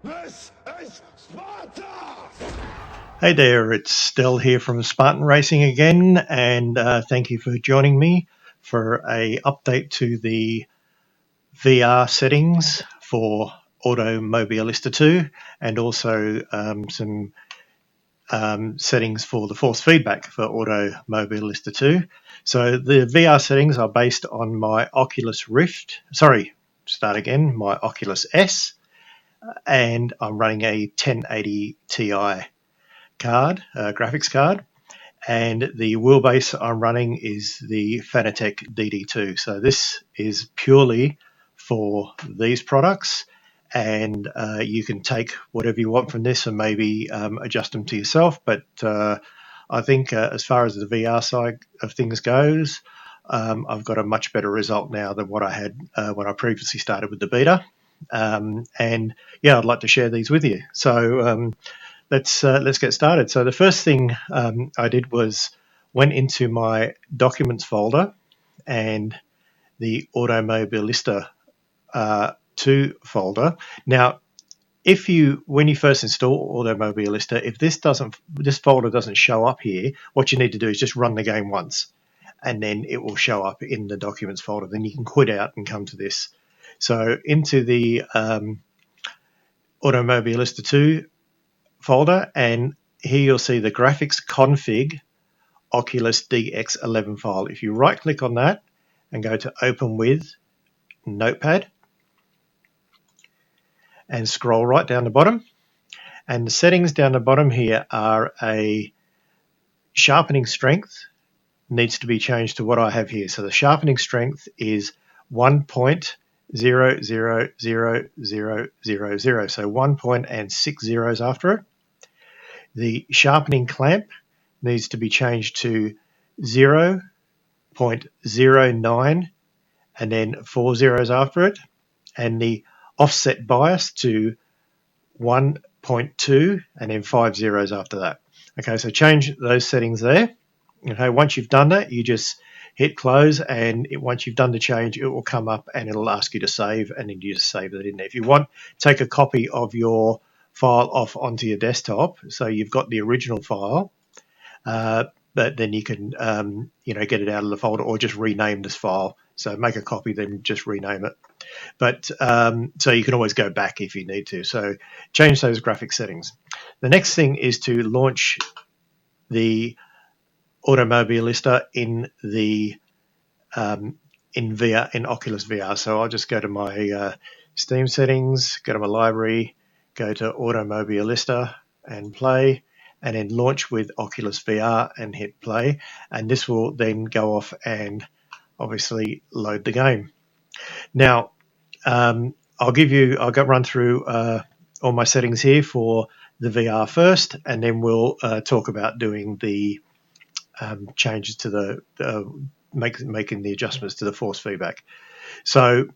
This is Sparta! Hey there, it's Stel here from Spartan Racing again, and thank you for joining me for a update to the VR settings for Automobilista 2 and also some settings for the force feedback for Automobilista 2. So the VR settings are based on my Oculus my Oculus S, and I'm running a 1080 Ti graphics card, and the wheelbase I'm running is the Fanatec DD2. So this is purely for these products, and you can take whatever you want from this and maybe adjust them to yourself. But I think as far as the VR side of things goes, I've got a much better result now than what I had when I previously started with the beta. And yeah, I'd like to share these with you. So let's get started. So the first thing I did was went into my documents folder and the Automobilista 2 folder. Now, when you first install Automobilista, if this folder doesn't show up here, what you need to do is just run the game once, and then it will show up in the documents folder. Then you can quit out and come to this. So into the Automobilista 2 folder, and here you'll see the graphics config Oculus DX11 file. If you right click on that and go to open with Notepad and scroll right down the bottom, and the settings down the bottom here are a sharpening strength needs to be changed to what I have here. So the sharpening strength is 1.00000, so 1 point and 6 zeros after it. The sharpening clamp needs to be changed to 0.09 and then 4 zeros after it, and the offset bias to 1.2 and then 5 zeros after that. Okay, so change those settings there. Okay, once you've done that, you just hit close, and once you've done the change, it will come up and it'll ask you to save, and then you just save it in there. If you want, take a copy of your file off onto your desktop, so you've got the original file, but then you can get it out of the folder, or just rename this file. So make a copy, then just rename it. But so you can always go back if you need to. So change those graphic settings. The next thing is to launch the Automobilista in the in Oculus VR. So I'll just go to my Steam settings, go to my library, go to Automobilista and play, and then launch with Oculus VR and hit play, and this will then go off and obviously load the game. Now, I'll run through all my settings here for the VR first, and then we'll talk about doing the changes to the making the adjustments to the force feedback. So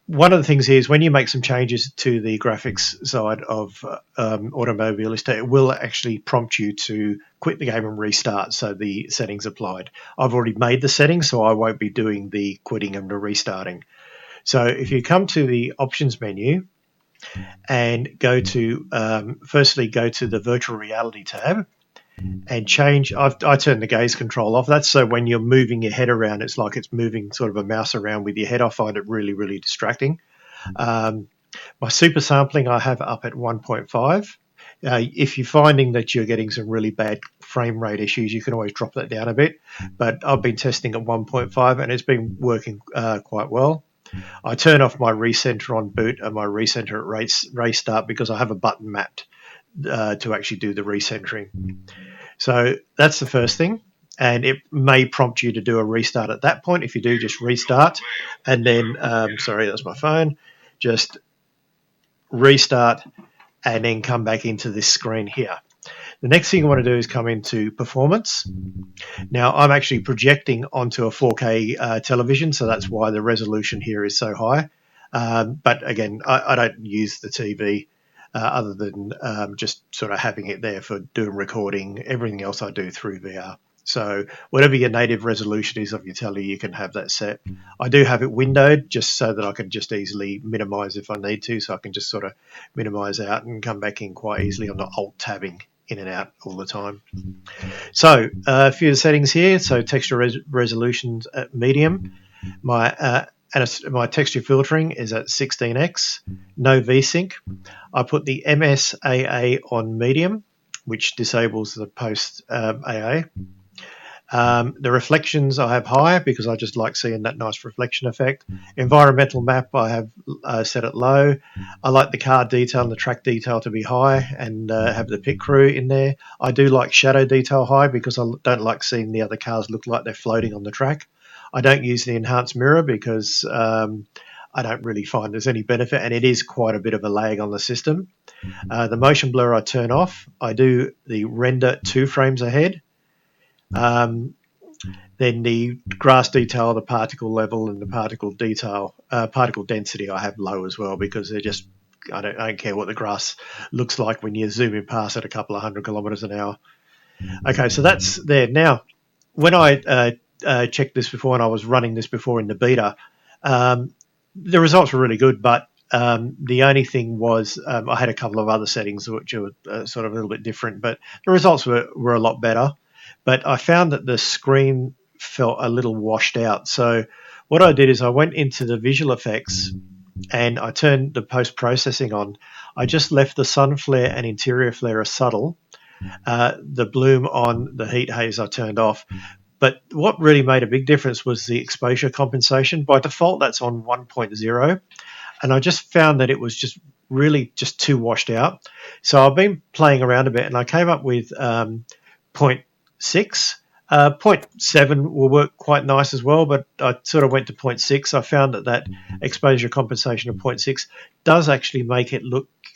one of the things here is when you make some changes to the graphics side of Automobilista, it will actually prompt you to quit the game and restart, so the settings applied. I've already made the settings, so I won't be doing the quitting and the restarting. So if you come to the options menu and go to firstly go to the virtual reality tab and change. I turned the gaze control off. That's so when you're moving your head around, it's like it's moving sort of a mouse around with your head. I find it really, really distracting. My super sampling I have up at 1.5. If you're finding that you're getting some really bad frame rate issues, you can always drop that down a bit. But I've been testing at 1.5 and it's been working quite well. I turn off my recenter on boot and my recenter at race start because I have a button mapped to actually do the recentering. So that's the first thing, and it may prompt you to do a restart at that point. If you do, just restart, and then sorry, that's my phone. Just restart, and then come back into this screen here. The next thing I want to do is come into performance. Now I'm actually projecting onto a 4K television, so that's why the resolution here is so high. But again, I don't use the TV other than just sort of having it there for doing recording. Everything else I do through VR. So whatever your native resolution is of your telly, you can have that set. I do have it windowed just so that I can just easily minimize if I need to, so I can just sort of minimize out and come back in quite easily. I'm not alt tabbing in and out all the time. So a few of the settings here. So texture resolutions at medium. My texture filtering is at 16x. No VSync. I put the MSAA on medium, which disables the post AA. The reflections I have high because I just like seeing that nice reflection effect. Environmental map I have set at low. I like the car detail and the track detail to be high and have the pit crew in there. I do like shadow detail high because I don't like seeing the other cars look like they're floating on the track. I don't use the enhanced mirror because I don't really find there's any benefit, and it is quite a bit of a lag on the system. The motion blur I turn off. I do the render 2 frames ahead. Then the grass detail, the particle level, and the particle detail, particle density I have low as well because they're just, I don't care what the grass looks like when you zoom in past at a couple of 100 kilometers an hour. Okay, so that's there. Now, when I checked this before and I was running this before in the beta, the results were really good, but the only thing was I had a couple of other settings which were sort of a little bit different, but the results were a lot better. But I found that the screen felt a little washed out. So what I did is I went into the visual effects and I turned the post-processing on. I just left the sun flare and interior flare as subtle. The bloom on, the heat haze I turned off. But what really made a big difference was the exposure compensation. By default, that's on 1.0. And I just found that it was just really just too washed out. So I've been playing around a bit and I came up with 0.6. 0.7 will work quite nice as well, but I sort of went to 0.6. I found that exposure compensation of 0.6 does actually make it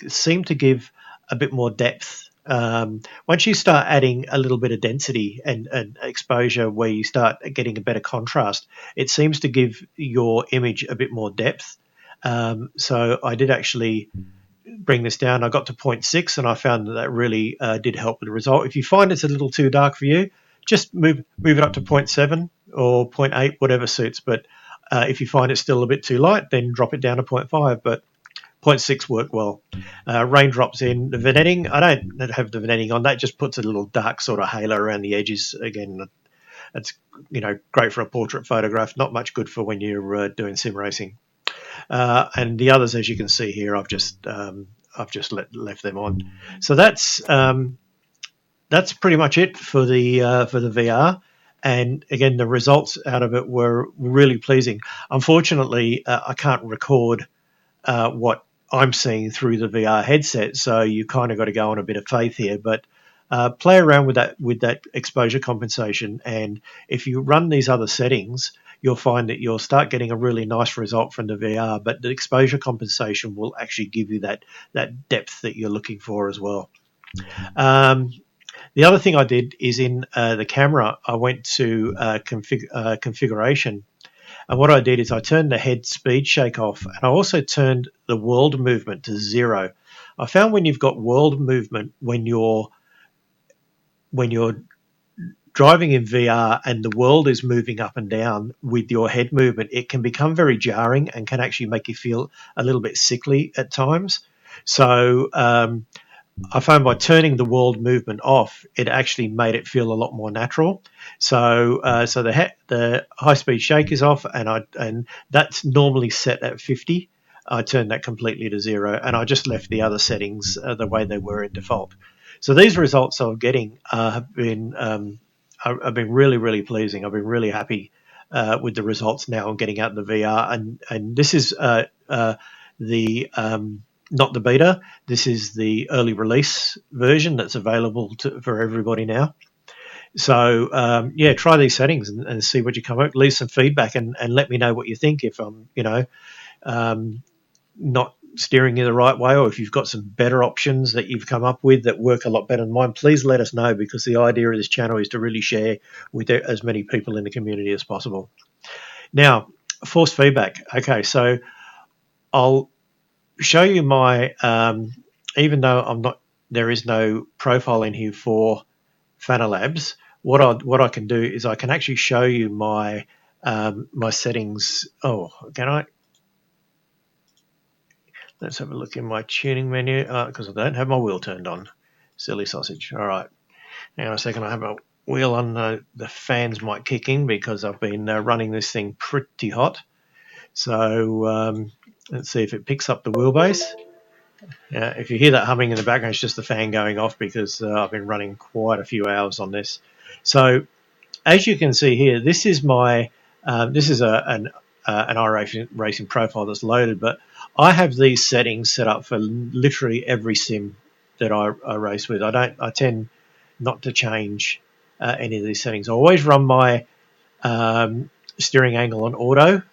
seem to give a bit more depth. Once you start adding a little bit of density and exposure where you start getting a better contrast, it seems to give your image a bit more depth. So I did actually bring this down. I got to 0.6 and I found that really did help with the result. If you find it's a little too dark for you, just move it up to 0.7 or 0.8, whatever suits. But if you find it's still a bit too light, then drop it down to 0.5. But 0.6 worked well. Raindrops in the vignetting. I don't have the vignetting on. That just puts a little dark sort of halo around the edges. Again, it's great for a portrait photograph. Not much good for when you're doing sim racing. And the others, as you can see here, I've just left them on. So that's pretty much it for the VR. And again, the results out of it were really pleasing. Unfortunately, I can't record what I'm seeing through the VR headset, so you kind of got to go on a bit of faith here. But play around with that exposure compensation, and if you run these other settings, you'll find that you'll start getting a really nice result from the VR. But the exposure compensation will actually give you that depth that you're looking for as well. The other thing I did is in the camera, I went to configuration. And what I did is I turned the head speed shake off, and I also turned the world movement to 0. I found when you've got world movement, when you're driving in VR and the world is moving up and down with your head movement, it can become very jarring and can actually make you feel a little bit sickly at times. So I found by turning the world movement off, it actually made it feel a lot more natural. So the high speed shake is off, and that's normally set at 50. I turned that completely to 0, and I just left the other settings the way they were in default. So these results I'm getting have been really, really pleasing. I've been really happy with the results now. I'm getting out in the VR, and this is the not the beta. This is the early release version that's available for everybody now. So try these settings and see what you come up. Leave some feedback and let me know what you think. If I'm not steering you the right way, or if you've got some better options that you've come up with that work a lot better than mine, please let us know, because the idea of this channel is to really share with as many people in the community as possible. Now, force feedback. Okay, so I'll show you my, even though there is no profile in here for Fanalabs, what I can do is I can actually show you my my settings. Oh, can I? Let's have a look in my tuning menu because I don't have my wheel turned on. Silly sausage. All right. Hang on a second. I have a wheel on. The fans might kick in because I've been running this thing pretty hot. So let's see if it picks up the wheelbase. If you hear that humming in the background, it's just the fan going off because I've been running quite a few hours on this. So as you can see here, this is my this is an iRacing profile that's loaded, but I have these settings set up for literally every sim that I race with. I tend not to change any of these settings. I always run my steering angle on auto,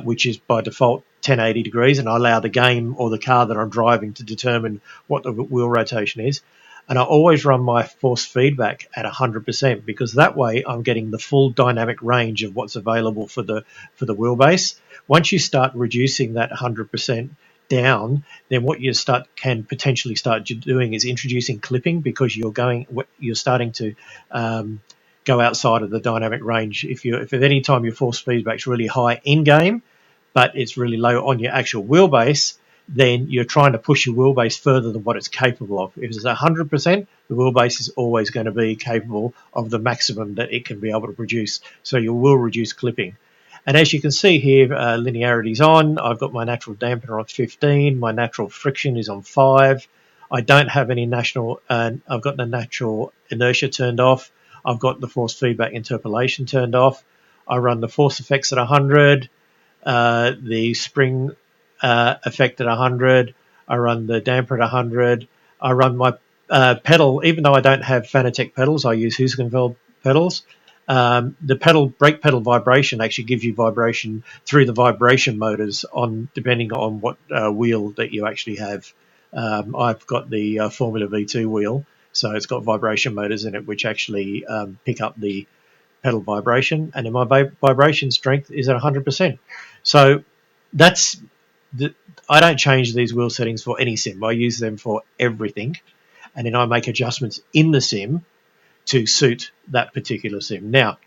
which is by default 1080 degrees, and I allow the game or the car that I'm driving to determine what the wheel rotation is. And I always run my force feedback at 100% because that way I'm getting the full dynamic range of what's available for the wheelbase. Once you start reducing that 100% down, then what you can potentially start doing is introducing clipping because you're starting to go outside of the dynamic range. If at any time your force feedback's really high in game, but it's really low on your actual wheelbase, then you're trying to push your wheelbase further than what it's capable of. If it's 100%, the wheelbase is always going to be capable of the maximum that it can be able to produce. So you will reduce clipping. And as you can see here, linearity's on. I've got my natural dampener on 15. My natural friction is on 5. I don't have any I've got the natural inertia turned off. I've got the force feedback interpolation turned off. I run the force effects at 100. The spring effect at 100. I run the damper at 100. I run my pedal, even though I don't have Fanatec pedals, I use Husqvarna pedals. The brake pedal vibration actually gives you vibration through the vibration motors depending on what wheel that you actually have. I've got the Formula V2 wheel, so it's got vibration motors in it which actually pick up the pedal vibration, and then my vibration strength is at 100%. So I don't change these wheel settings for any sim. I use them for everything, and then I make adjustments in the sim to suit that particular sim. Now,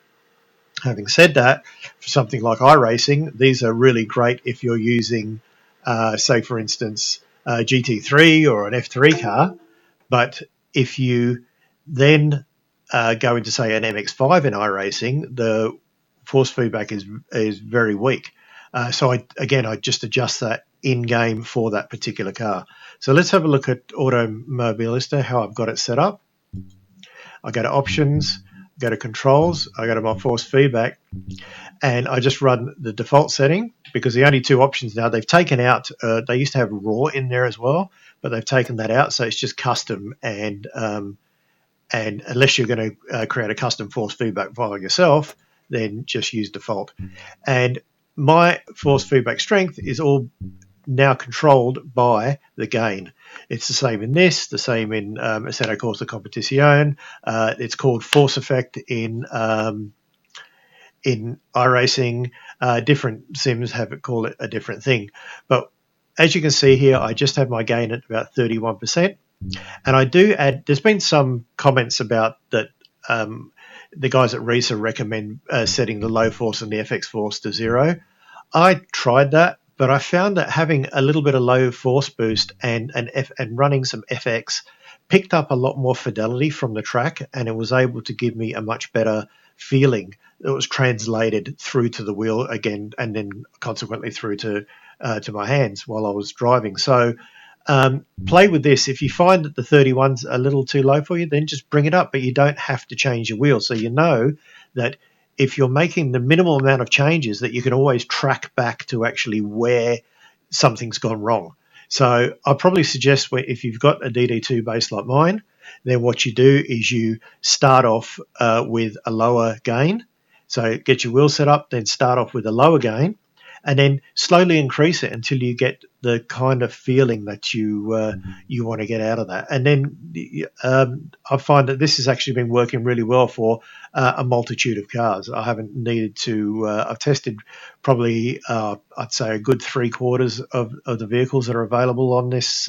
having said that, for something like iRacing, these are really great if you're using, say, for instance, a GT3 or an F3 car. But if you then go into, say, an MX5 in iRacing, the force feedback is very weak. So I just adjust that in game for that particular car. So let's have a look at Automobilista, how I've got it set up. I go to options, go to controls, I go to my force feedback, and I just run the default setting because the only two options now, they've taken out, they used to have raw in there as well, but they've taken that out, so it's just custom, and unless you're going to create a custom force feedback file yourself, then just use default. And my force feedback strength is all now controlled by the gain. It's the same in this, the same in Assetto Corsa Competizione. It's called force effect in iRacing. Different sims call it a different thing. But as you can see here, I just have my gain at about 31%. And I do add, there's been some comments about that the guys at RISA recommend setting the low force and the FX force to 0. I tried that, but I found that having a little bit of low force boost and running some FX picked up a lot more fidelity from the track, and it was able to give me a much better feeling that was translated through to the wheel again, and then consequently through to my hands while I was driving. So play with this. If you find that the 31's a little too low for you, then just bring it up, but you don't have to change your wheel. So you know that if you're making the minimal amount of changes, that you can always track back to actually where something's gone wrong. So I probably suggest if you've got a DD2 base like mine, then what you do is you start off with a lower gain. So get your wheel set up, then start off with a lower gain, and then slowly increase it until you get the kind of feeling that you want to get out of that. And then I find that this has actually been working really well for a multitude of cars. I haven't needed to. I've tested probably I'd say a good 3/4 of the vehicles that are available on this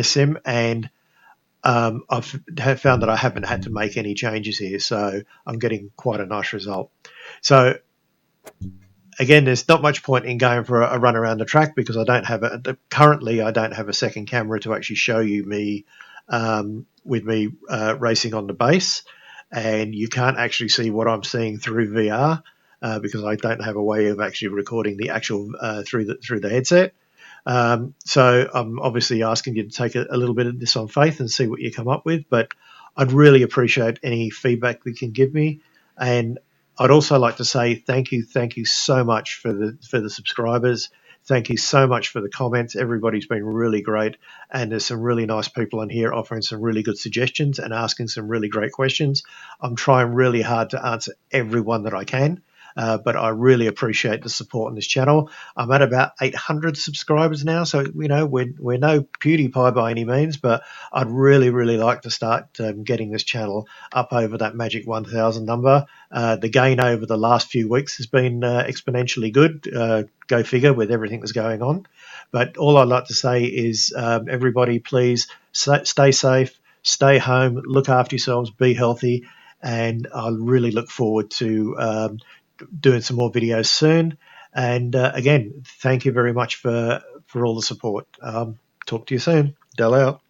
sim, and have found that I haven't had to make any changes here, so I'm getting quite a nice result. So again, there's not much point in going for a run around the track because I don't have currently I don't have a second camera to actually show you me with me racing on the base, and you can't actually see what I'm seeing through VR because I don't have a way of actually recording the actual through the headset. So I'm obviously asking you to take a little bit of this on faith and see what you come up with, but I'd really appreciate any feedback that you can give me. And I'd also like to say thank you so much for the subscribers. Thank you so much for the comments. Everybody's been really great, and there's some really nice people in here offering some really good suggestions and asking some really great questions. I'm trying really hard to answer every one that I can. But I really appreciate the support on this channel. I'm at about 800 subscribers now, so we're no PewDiePie by any means, but I'd really like to start getting this channel up over that magic 1,000 number. The gain over the last few weeks has been exponentially good. Go figure with everything that's going on. But all I'd like to say is everybody, please stay safe, stay home, look after yourselves, be healthy, and I really look forward to doing some more videos soon. And again, thank you very much for all the support. Talk to you soon. Del out.